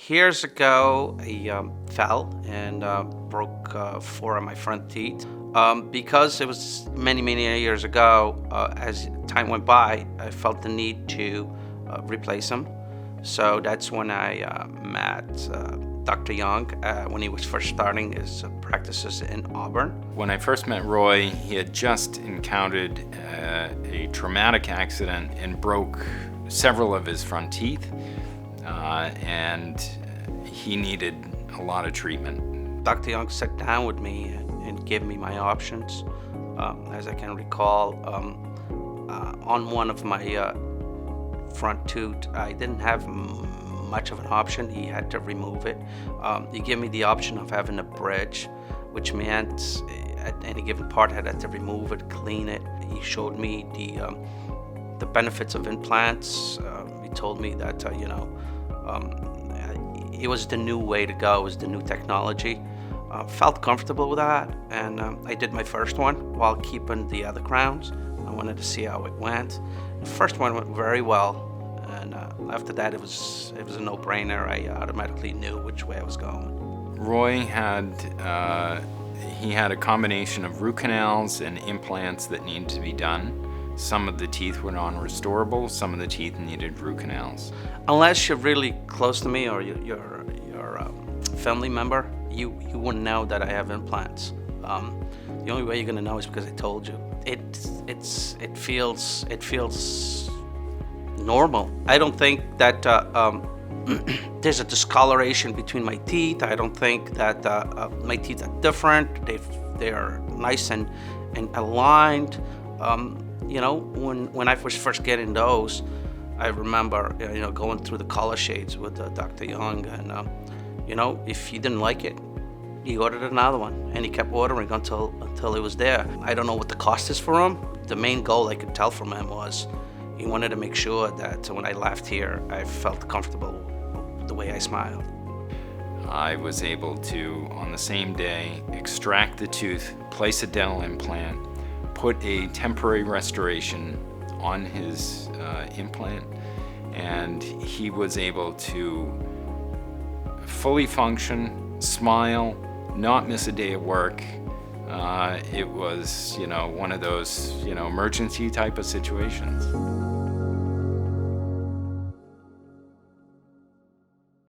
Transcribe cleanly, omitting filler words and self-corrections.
Years ago, I fell and broke four of my front teeth. Because it was many, many years ago, as time went by, I felt the need to replace them. So that's when I met Dr. Young when he was first starting his practices in Auburn. When I first met Roy, he had just encountered a traumatic accident and broke several of his front teeth, and he needed a lot of treatment. Dr. Young sat down with me and gave me my options. As I can recall, on one of my front tooth, I didn't have much of an option. He had to remove it. He gave me the option of having a bridge, which meant at any given part I had to remove it, clean it. He showed me the benefits of implants. He told me that it was the new way to go. It was the new technology. Felt comfortable with that, and I did my first one while keeping the other crowns. I wanted to see how it went. The first one went very well, and after that it was a no-brainer. I automatically knew which way I was going. Roy had a combination of root canals and implants that needed to be done. Some of the teeth were non-restorable. Some of the teeth needed root canals. Unless you're really close to me or you're a family member, you wouldn't know that I have implants. The only way you're gonna know is because I told you. It feels normal. I don't think that there's a discoloration between my teeth. I don't think that my teeth are different. They are nice and aligned. When I was first getting those, I remember going through the color shades with Dr. Young, and if he didn't like it, he ordered another one, and he kept ordering until it was there. I don't know what the cost is for him. The main goal I could tell from him was he wanted to make sure that when I left here, I felt comfortable with the way I smiled. I was able to, on the same day, extract the tooth, place a dental implant, put a temporary restoration on his implant, and he was able to fully function, smile, not miss a day of work. It was, one of those, emergency type of situations.